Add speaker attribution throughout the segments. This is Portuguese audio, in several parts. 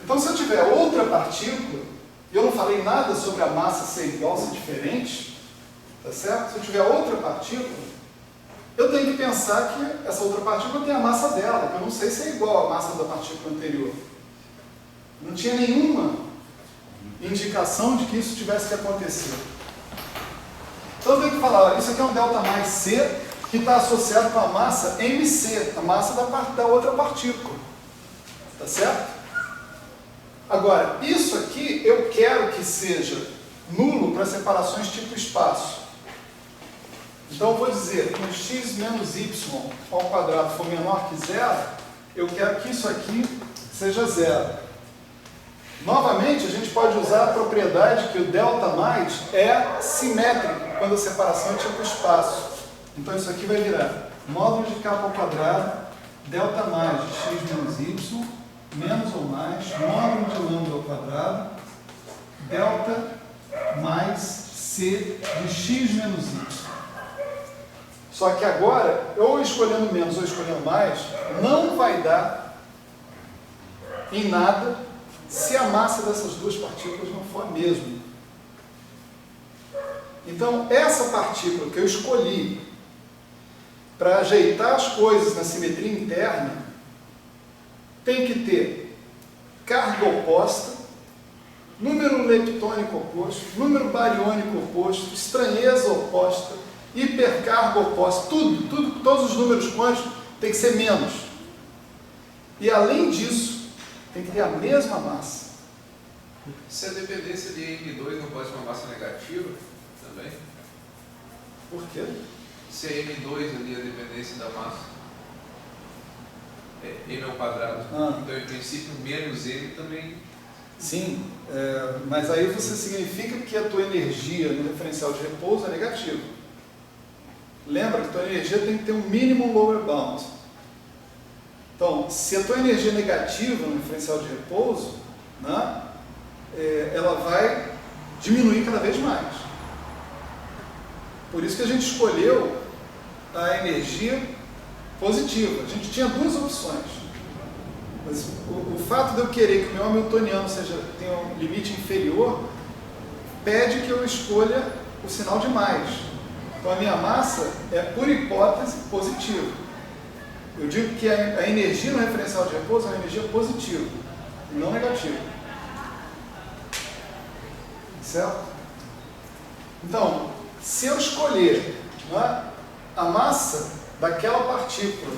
Speaker 1: Então, se eu tiver outra partícula, e eu não falei nada sobre a massa ser igual, ser diferente, tá certo? Se eu tiver outra partícula, eu tenho que pensar que essa outra partícula tem a massa dela, que eu não sei se é igual à massa da partícula anterior. Não tinha nenhuma indicação de que isso tivesse que acontecer. Então eu tenho que falar, olha, isso aqui é um delta mais C que está associado com a massa MC, a massa da outra partícula. Tá certo? Agora, isso aqui eu quero que seja nulo para separações tipo espaço. Então eu vou dizer que no x menos y ao quadrado for menor que zero, eu quero que isso aqui seja zero. Novamente, a gente pode usar a propriedade que o delta mais é simétrico quando a separação é tipo espaço. Então isso aqui vai virar módulo de k ao quadrado, delta mais de x menos y, menos ou mais, módulo de lambda ao quadrado, delta mais c de x menos y. Só que agora, ou escolhendo menos ou escolhendo mais, não vai dar em nada se a massa dessas duas partículas não for a mesma. Então, essa partícula que eu escolhi para ajeitar as coisas na simetria interna tem que ter carga oposta, número leptônico oposto, número bariônico oposto, estranheza oposta, hipercarga oposta, todos os números quânticos tem que ser menos. E além disso, tem que ter a mesma massa.
Speaker 2: Se a dependência de M2 não pode ser uma massa negativa também?
Speaker 1: Por quê?
Speaker 2: Se a M2 ali é a dependência da massa, M ao quadrado, então em princípio menos M também...
Speaker 1: Sim, mas aí você significa que a tua energia no referencial de repouso é negativa. Lembra que a tua energia tem que ter um mínimo lower bound. Então, se a tua energia é negativa no referencial de repouso, né, ela vai diminuir cada vez mais. Por isso que a gente escolheu a energia positiva. A gente tinha duas opções. Mas o fato de eu querer que o meu hamiltoniano tenha um limite inferior, pede que eu escolha o sinal de mais. Então a minha massa é, por hipótese, positiva. Eu digo que a energia no referencial de repouso é uma energia positiva, e não negativa. Certo? Então, se eu escolher, né, a massa daquela partícula,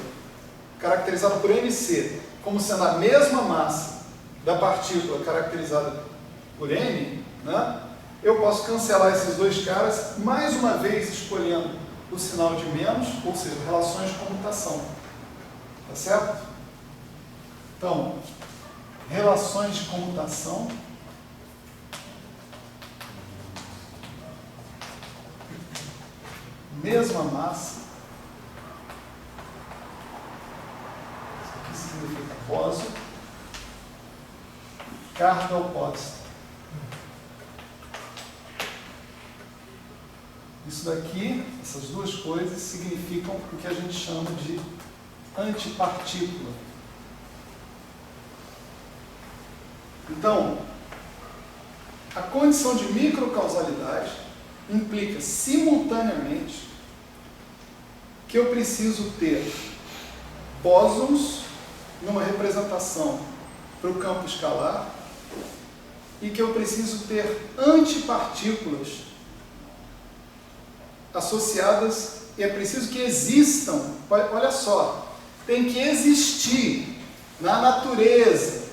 Speaker 1: caracterizada por MC, como sendo a mesma massa da partícula caracterizada por M, né, eu posso cancelar esses dois caras, mais uma vez escolhendo o sinal de menos, ou seja, relações de comutação. Tá certo? Então, relações de comutação. Mesma massa. Isso aqui significa pósio. Carga oposta. Isso daqui, essas duas coisas, significam o que a gente chama de antipartícula. Então, a condição de microcausalidade implica simultaneamente que eu preciso ter bósons numa representação para o campo escalar e que eu preciso ter antipartículas associadas, e é preciso que existam. Olha só, tem que existir na natureza.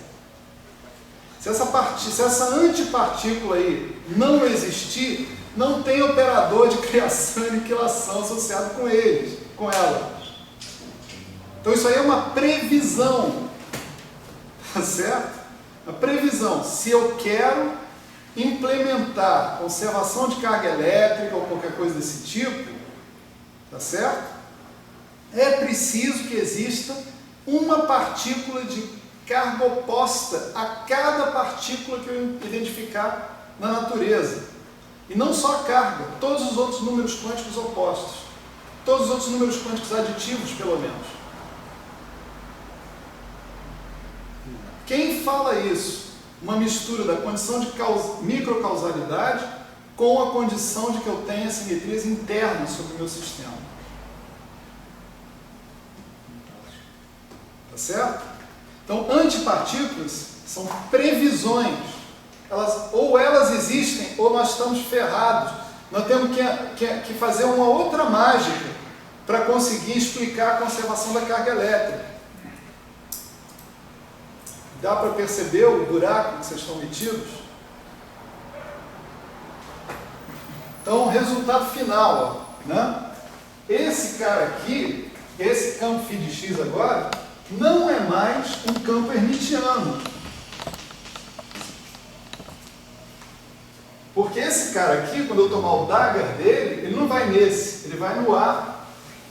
Speaker 1: Se essa antipartícula aí não existir, não tem operador de criação e aniquilação associado com ela. Então isso aí é uma previsão, tá certo? A previsão, se eu quero implementar conservação de carga elétrica ou qualquer coisa desse tipo, tá certo? É preciso que exista uma partícula de carga oposta a cada partícula que eu identificar na natureza. E não só a carga, todos os outros números quânticos opostos. Todos os outros números quânticos aditivos, pelo menos. Quem fala isso? Uma mistura da condição de microcausalidade com a condição de que eu tenha simetrias internas sobre o meu sistema. Tá certo? Então, antipartículas são previsões. Ou elas existem, ou nós estamos ferrados. Nós temos que fazer uma outra mágica para conseguir explicar a conservação da carga elétrica. Dá para perceber o buraco que vocês estão metidos? Então, o resultado final, ó, né? Esse cara aqui, esse campo φ de x agora, não é mais um campo hermitiano. Porque esse cara aqui, quando eu tomar o dagger dele, ele não vai nesse, ele vai no A,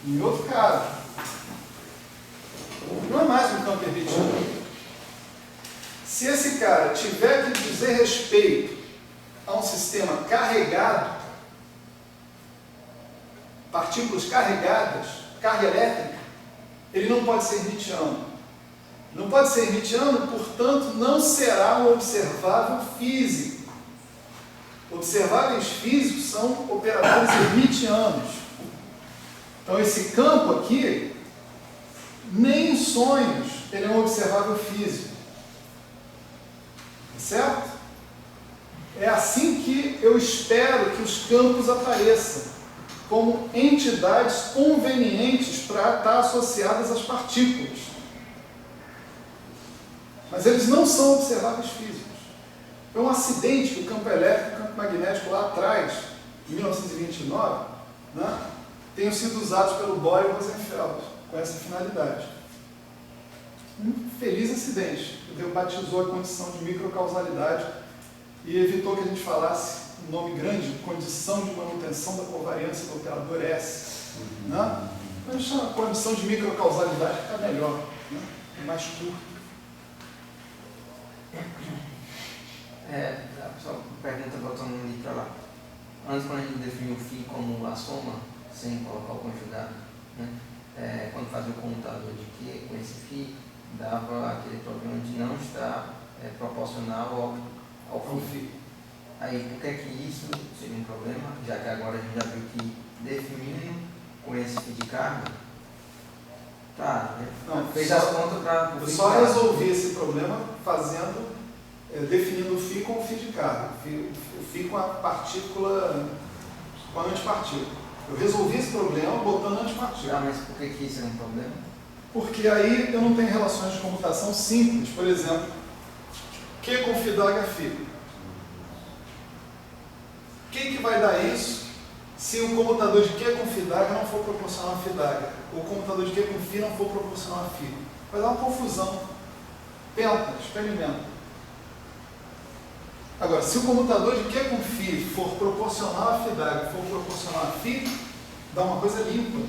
Speaker 1: em outro cara. Não é mais um campo hermitiano. Se esse cara tiver que dizer respeito a um sistema carregado, partículas carregadas, carga elétrica, ele não pode ser hermitiano. Não pode ser hermitiano, portanto, não será um observável físico. Observáveis físicos são operadores hermitianos. Então, esse campo aqui, nem em sonhos, ele é um observável físico. Certo? É assim que eu espero que os campos apareçam, como entidades convenientes para estar associadas às partículas. Mas eles não são observáveis físicos. Foi um acidente que o campo elétrico e o campo magnético lá atrás, em 1929, né, tenham sido usados pelo Bohr e Rosenfeld, com essa finalidade. Um feliz acidente, que batizou a condição de microcausalidade e evitou que a gente falasse um nome grande, condição de manutenção da covariância do operador S. Né? A gente chama condição de microcausalidade que está melhor, né? É mais curto.
Speaker 3: Só pergunta voltando um livro lá. Antes, quando a gente definiu o φ como a soma, sem colocar o conjugado, né? Quando fazia o comutador de Q com esse φ, dava aquele problema de não estar proporcional ao φ. Aí, por que isso seria um problema? Já que agora a gente já viu que definindo com esse φ de carga, tá, fez as contas para...
Speaker 1: Eu só resolvi esse problema definindo o φ com o φ de carga, o φ com a partícula, com a antipartícula. Eu resolvi esse problema botando a antipartícula.
Speaker 3: Mas por que isso é um problema?
Speaker 1: Porque aí eu não tenho relações de comutação simples. Por exemplo, Q com φ d'H φ. O que vai dar isso se o comutador de Q com φ d'H não for proporcional a φ d'H? Ou o comutador de Q com φ não for proporcional a φ? Vai dar uma confusão. Tenta, experimenta. Agora, se o comutador de Q com φ for proporcional a φ d'H, for proporcional a φ, dá uma coisa limpa.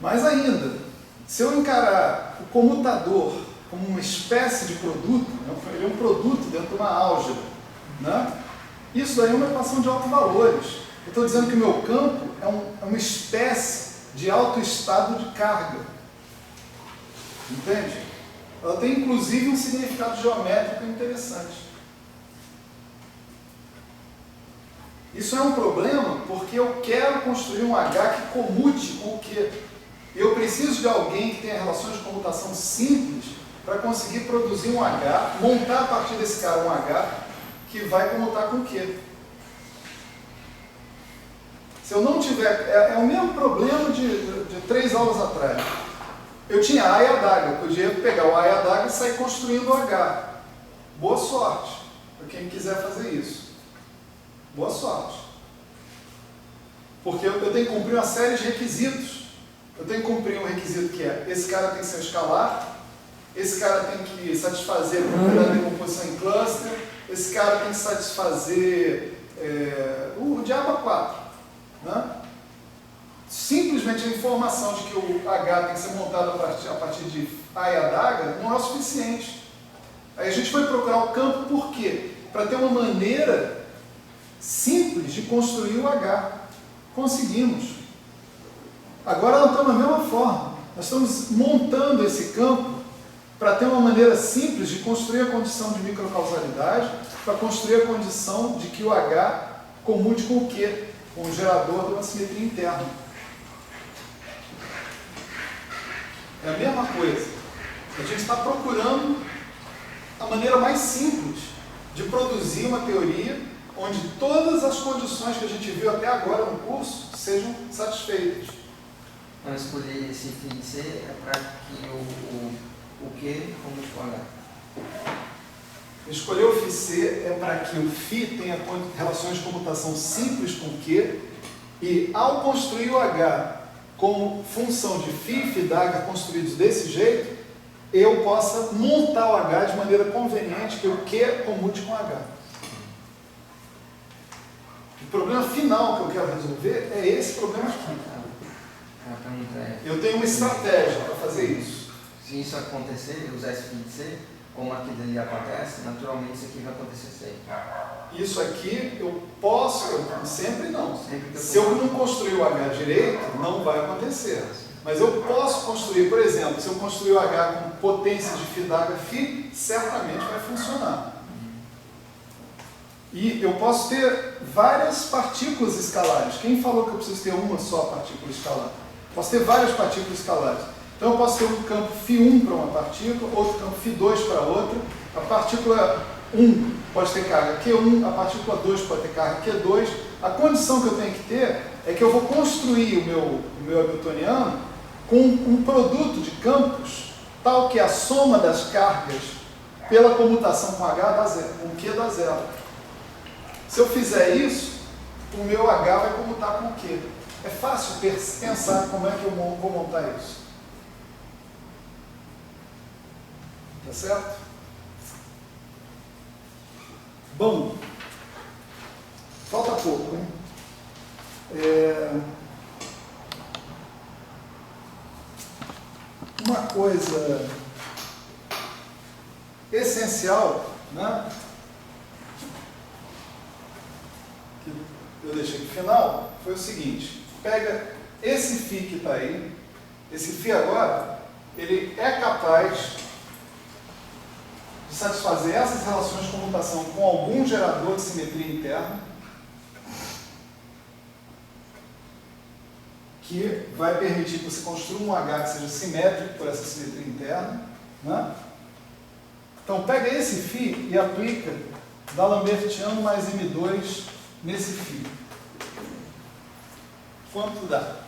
Speaker 1: Mais ainda, se eu encarar o comutador como uma espécie de produto, ele é um produto dentro de uma álgebra, né? Isso daí é uma equação de autovalores. Eu estou dizendo que o meu campo é uma espécie de autoestado de carga. Entende? Ela tem inclusive um significado geométrico interessante. Isso é um problema porque eu quero construir um H que comute com o Q. Eu preciso de alguém que tenha relações de comutação simples para conseguir produzir um H, montar a partir desse cara um H que vai comutar com o Q. Se eu não tiver... É o mesmo problema de 3 aulas atrás. Eu tinha A e a d'H, eu podia pegar o A e a d'H e sair construindo o H. Boa sorte para quem quiser fazer isso. Boa sorte. Porque eu tenho que cumprir uma série de requisitos. Eu tenho que cumprir um requisito que é: esse cara tem que ser um escalar, esse cara tem que satisfazer a propriedade de decomposição em cluster, esse cara tem que satisfazer o diabo a 4. Né? Simplesmente a informação de que o H tem que ser montado a partir de A e a d'H não é o suficiente. Aí a gente foi procurar o campo por quê? Para ter uma maneira simples de construir o H. Conseguimos. Agora nós estamos da mesma forma. Nós estamos montando esse campo para ter uma maneira simples de construir a condição de microcausalidade, para construir a condição de que o H comute com o Q, com o gerador de uma simetria interna. É a mesma coisa. A gente está procurando a maneira mais simples de produzir uma teoria onde todas as condições que a gente viu até agora no curso sejam satisfeitas.
Speaker 3: Então, escolher esse φ de C é para que o Q comute com H.
Speaker 1: Escolher o φC é para que o φ tenha relações de comutação simples com Q e, ao construir o H como função de φ e φ d'H construídos desse jeito, eu possa montar o H de maneira conveniente que o Q comute com H. O problema final que eu quero resolver é esse problema aqui.
Speaker 3: A pergunta é:
Speaker 1: Eu tenho uma estratégia para fazer isso.
Speaker 3: se isso acontecer, eu usar esse φ de C, como aqui dali acontece, naturalmente isso aqui vai acontecer sempre.
Speaker 1: Isso aqui eu posso, sempre não.
Speaker 3: Sempre que
Speaker 1: Se eu não construir o H direito, não vai acontecer. Mas eu posso construir, por exemplo, se eu construir o H com potência de φ d'H φ, certamente vai funcionar. E eu posso ter várias partículas escalares. Quem falou que eu preciso ter uma só partícula escalar? Posso ter várias partículas escalares. Então eu posso ter um campo φ1 para uma partícula, outro campo φ2 para outra. A partícula 1 pode ter carga Q1, a partícula 2 pode ter carga Q2. A condição que eu tenho que ter é que eu vou construir o meu hamiltoniano com um produto de campos tal que a soma das cargas pela comutação com H dá zero, com Q dá zero. Se eu fizer isso, o meu H vai comutar com o Q. É fácil pensar como é que eu vou montar isso. Tá certo? Bom, falta pouco, hein? Uma coisa essencial, né, que eu deixei para o final, foi o seguinte: pega esse φ que está aí, esse φ agora, ele é capaz de satisfazer essas relações de comutação com algum gerador de simetria interna, que vai permitir que você construa um H que seja simétrico por essa simetria interna, né? Então pega esse φ e aplica D'Alembertiano mais M2 nesse φ. Quanto dá?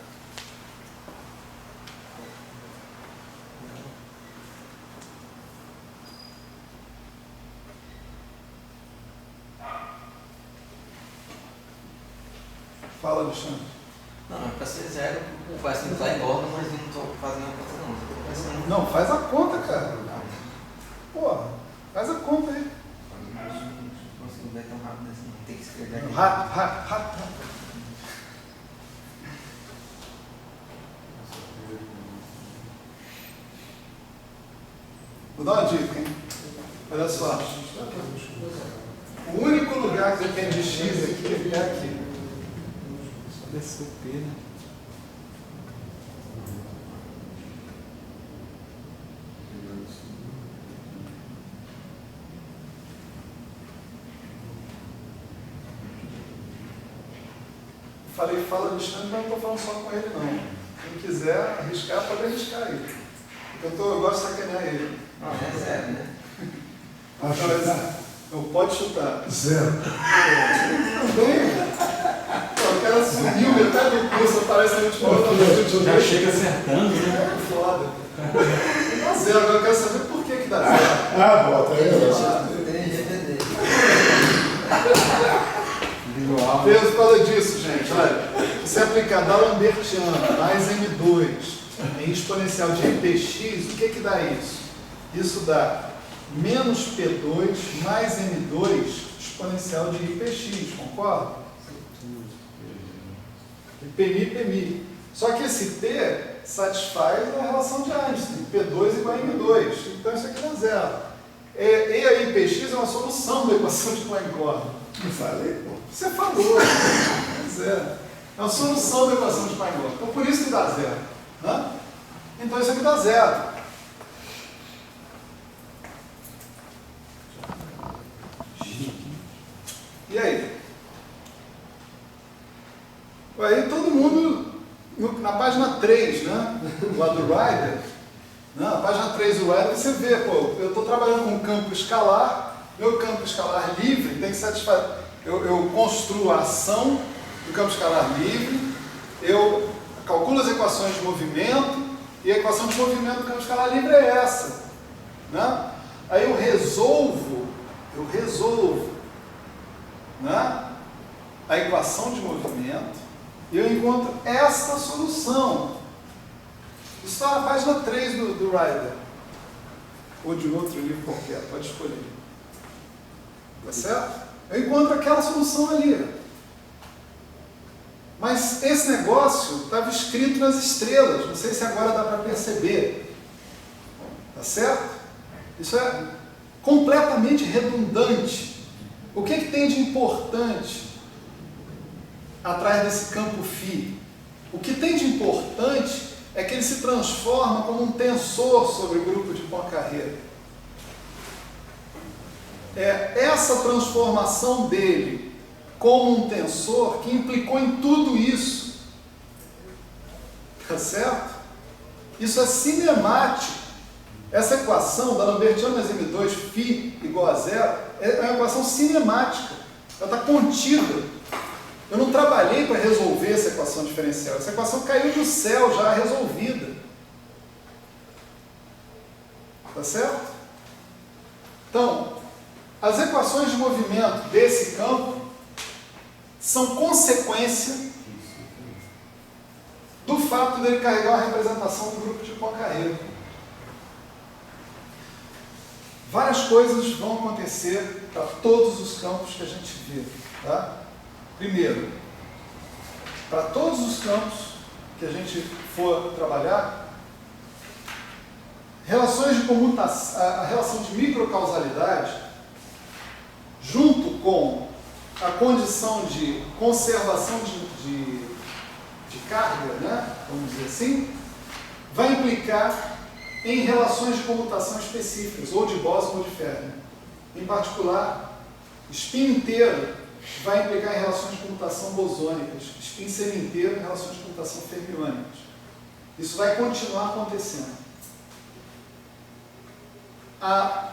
Speaker 1: Fala, Alexandre.
Speaker 3: Não, é para ser zero, vai simplificar em borda, mas eu não estou fazendo a conta não. Estou pensando...
Speaker 1: Não, faz a conta, cara. Porra, faz a conta aí.
Speaker 3: Não consigo ver tão rápido assim, não tem que escrever aqui.
Speaker 1: Rápido. Vou dar uma dica, hein? Olha só. O único lugar que depende de x aqui é aqui.
Speaker 4: Descer o P, né?
Speaker 1: Falei, fala Alexandre, mas não estou falando só com ele, não. Quem quiser arriscar, pode arriscar aí. Porque eu gosto de sacanear ele.
Speaker 3: Não, é zero, né?
Speaker 1: Não pode chutar.
Speaker 4: Zero.
Speaker 1: Também. O cara sumiu metade do curso, parece que a última hora
Speaker 4: Já chega acertando, né?
Speaker 1: É foda. Dá zero, agora eu quero saber por que dá zero.
Speaker 4: Bota aí.
Speaker 3: Tem GTD.
Speaker 1: Por causa disso, gente, olha, se aplicar D'Alembertiano mais M2 em exponencial de Px, o que dá isso? Isso dá menos P2 mais M2 exponencial de Px, concorda? Pmi. Só que esse P satisfaz a relação de Einstein, P2 igual a M2, então isso aqui dá zero. E aí Px é uma solução da equação de Klein-Corbin.
Speaker 4: Não falei, pô.
Speaker 1: Você falou, é zero. É uma solução da equação de Klein-Corbin, então por isso que dá zero. Né? Então isso aqui dá 0. E aí? Aí todo mundo, na página 3, né? Lá do Rider, na página 3 do Rider, você vê, pô, eu estou trabalhando com um campo escalar, meu campo escalar livre tem que satisfazer. Eu construo a ação do campo escalar livre, eu calculo as equações de movimento, e a equação de movimento do campo escalar livre é essa. Né? Aí eu resolvo, né? A equação de movimento, e eu encontro esta solução. Isso está na página 3 do Rider. Ou de outro livro qualquer, pode escolher. Tá certo? Eu encontro aquela solução ali. Mas esse negócio estava escrito nas estrelas. Não sei se agora dá para perceber. Tá certo? Isso é completamente redundante. O que tem de importante atrás desse campo φ? O que tem de importante é que ele se transforma como um tensor sobre o grupo de Poincaré. É essa transformação dele como um tensor que implicou em tudo isso. Tá certo? Isso é cinemático. Essa equação da Lambertiana mais M2 φ igual a 0 é uma equação cinemática. Ela está contida. Eu não trabalhei para resolver essa equação diferencial. Essa equação caiu do céu já resolvida. Tá certo? Então, as equações de movimento desse campo são consequência do fato dele carregar a representação do grupo de Poincaré. Várias coisas vão acontecer para todos os campos que a gente vê. Tá? Primeiro, para todos os campos que a gente for trabalhar, relações de comutação, a relação de microcausalidade, junto com a condição de conservação de carga, né, vamos dizer assim, vai implicar em relações de comutação específicas, ou de Bose ou de Fermi. Em particular, spin inteiro vai implicar em relações de comutação bosônicas, spin semi-inteiro em relações de comutação fermiônicas. Isso vai continuar acontecendo. A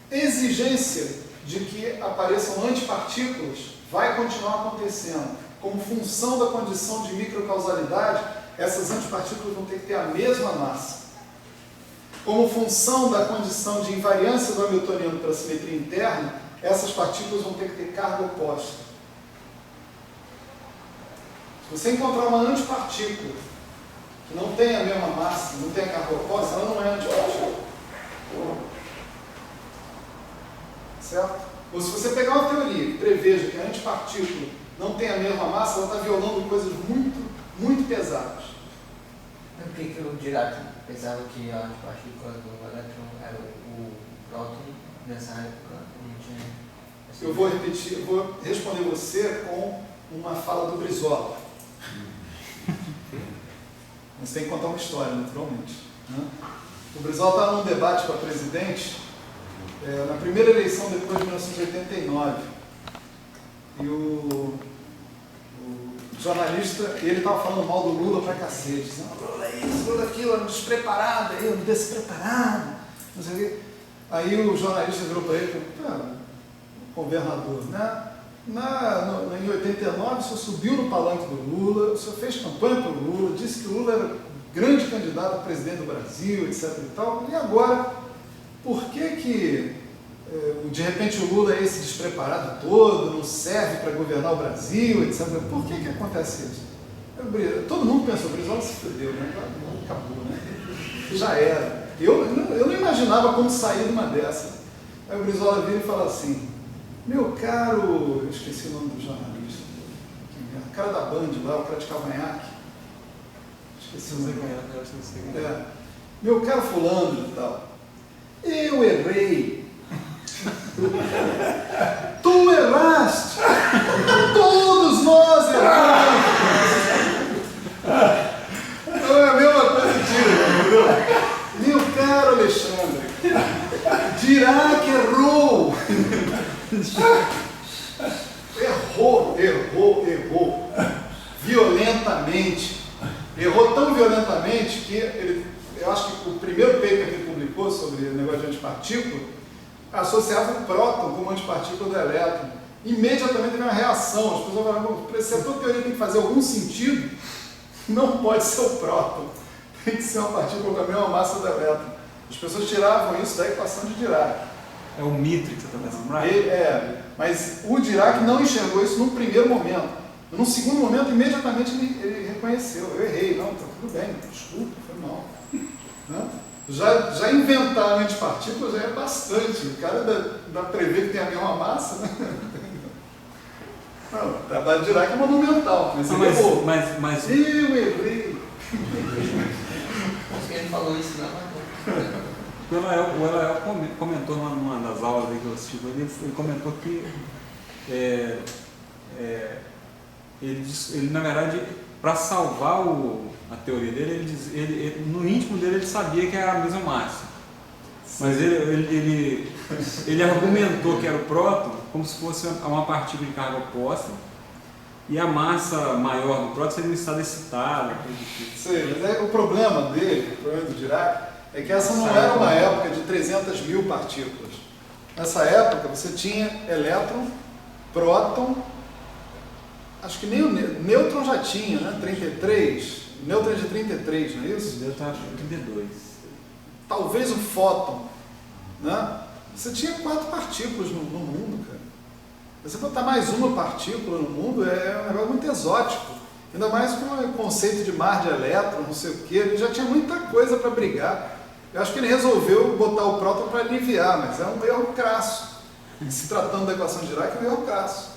Speaker 1: exigência de que apareçam antipartículas vai continuar acontecendo. Como função da condição de microcausalidade, essas antipartículas vão ter que ter a mesma massa. Como função da condição de invariância do Hamiltoniano para a simetria interna, essas partículas vão ter que ter carga oposta. Se você encontrar uma antipartícula que não tem a mesma massa, não tem a carga oposta, ela não é antipartícula. Certo? Ou se você pegar uma teoria que preveja que a antipartícula não tem a mesma massa, ela está violando coisas muito, muito pesadas.
Speaker 3: Por que o Dirac pensava que a antipartícula do elétron era o próton nessa época? Não tinha...
Speaker 1: Eu vou repetir, eu vou responder você com uma fala do Brizola. Você tem que contar uma história, naturalmente. Né? O Brizola estava num debate para presidente na primeira eleição depois de 1989. E o jornalista, ele estava falando mal do Lula pra cacete. Dizendo, Lula é isso, Lula é aquilo, era um despreparado, aí, um despreparado, não sei o quê. Aí o jornalista virou para ele e falou, governador, né? Em 89, o senhor subiu no palanque do Lula, o senhor fez campanha para o Lula, disse que o Lula era grande candidato a presidente do Brasil, etc. e tal. E agora, por que de repente o Lula é esse despreparado todo, não serve para governar o Brasil, etc. Por que acontece isso? Todo mundo pensou, o Brizola se fudeu, né? Acabou, né? Já era. Eu não imaginava como sair de uma dessa. Aí o Brizola vira e fala assim, meu caro, eu esqueci o nome do jornalista, o cara da Band lá, o cara de cavanhaque, esqueci o nome. Meu caro fulano e tal, eu errei. Tu erraste! Todos nós erramos! Não é a mesma coisa Alexandre. Dirac errou. Errou. Violentamente. Errou tão violentamente que eu acho que o primeiro paper que ele publicou sobre o negócio de antipartícula associava o próton como antipartícula do elétron. Imediatamente teve uma reação. As pessoas falaram, se a tua teoria tem que fazer algum sentido, não pode ser o próton. Tem que ser uma partícula com a mesma massa do elétron. As pessoas tiravam isso da equação de Dirac.
Speaker 4: É o Mitre que você está pensando, right?
Speaker 1: Mas o Dirac não enxergou isso num primeiro momento. Num segundo momento, imediatamente ele reconheceu. Eu errei. Não, tá tudo bem. Desculpa, foi mal. Não? Já inventar antipartícula já é bastante. O cara dá prever que tem a mesma massa, né? Não, o trabalho de Dirac é monumental, mas ele errou.
Speaker 4: Mas...
Speaker 1: Eu errei.
Speaker 3: Acho que ele falou isso não.
Speaker 4: O Elael comentou numa das aulas aí que eu assisti, ele comentou que ele na verdade, para salvar a teoria dele, ele, no íntimo dele ele sabia que era a mesma massa. Mas ele argumentou que era o próton como se fosse uma partícula de carga oposta e a massa maior do próton seria um estado excitado.
Speaker 1: Sei, mas o problema dele, o problema do Dirac, é que essa não era uma época de 300 mil partículas. Nessa época você tinha elétron, próton, acho que nem o nêutron já tinha, né? 33, o nêutron é de 33, não é isso?
Speaker 4: O nêutron acho que 32.
Speaker 1: Talvez o fóton, né? Você tinha 4 partículas no mundo, cara. Você botar mais uma partícula no mundo é um negócio muito exótico. Ainda mais com o conceito de mar de elétron, não sei o quê. Ele já tinha muita coisa para brigar. Eu acho que ele resolveu botar o próton para aliviar, mas é um erro crasso. Se tratando da equação de Dirac, é um erro crasso.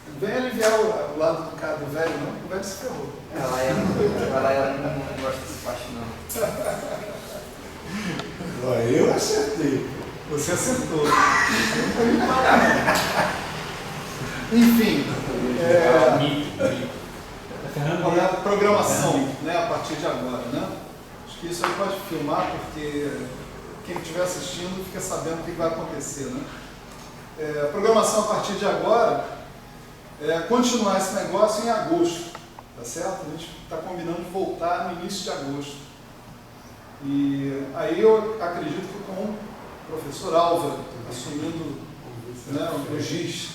Speaker 1: Não vem aliviar o lado do cara do velho, não, que o velho se ferrou.
Speaker 3: Ela não gosta dessa parte, não.
Speaker 4: Eu acertei.
Speaker 1: Você acertou. Enfim, a programação, né, a partir de agora, né? Acho que isso aí pode filmar, porque quem estiver assistindo fica sabendo o que vai acontecer, né? A programação a partir de agora é continuar esse negócio em agosto, tá certo? A gente está combinando de voltar no início de agosto. E aí eu acredito que com o professor Álvaro assumindo, né, o GIS,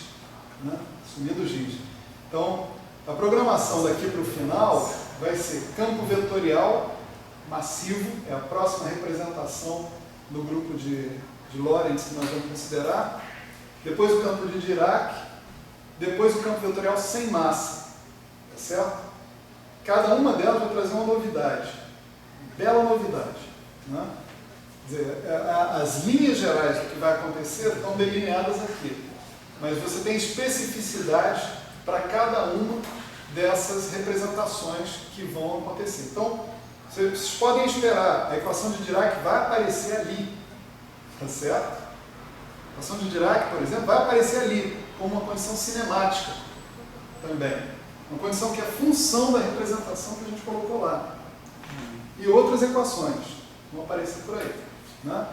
Speaker 1: né? Assumindo o GIS. Então, a programação daqui para o final vai ser campo vetorial massivo, é a próxima representação do grupo de Lorentz que nós vamos considerar. Depois o campo de Dirac, depois o campo vetorial sem massa, tá certo? Cada uma delas vai trazer uma novidade, bela novidade, né? Quer dizer, as linhas gerais do que vai acontecer estão delineadas aqui, mas você tem especificidade para cada uma dessas representações que vão acontecer. Então, vocês podem esperar, a equação de Dirac vai aparecer ali, tá certo? A equação de Dirac, por exemplo, vai aparecer ali, como uma condição cinemática também. Uma condição que é função da representação que a gente colocou lá. E outras equações vão aparecer por aí, né?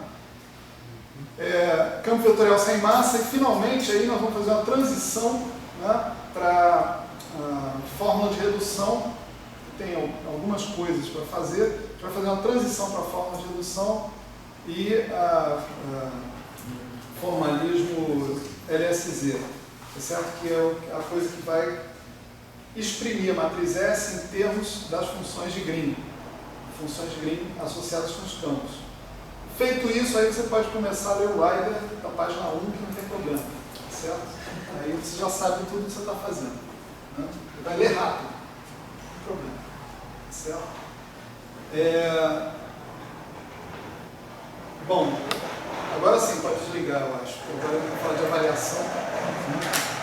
Speaker 1: Campo vetorial sem massa, e finalmente aí nós vamos fazer uma transição, né, para a fórmula de redução. Tem algumas coisas para fazer. A gente vai fazer uma transição para a fórmula de redução e formalismo LSZ, tá certo? Que é a coisa que vai exprimir a matriz S em termos das funções de Green, funções de Green associadas com os campos. Feito isso, aí você pode começar a ler o Leider da página 1, que não tem problema, tá certo? Aí você já sabe tudo que você está fazendo, né? Vai ler rápido, não tem problema, tá certo? Bom, agora sim, pode desligar, eu acho, porque agora eu vou falar de avaliação, né?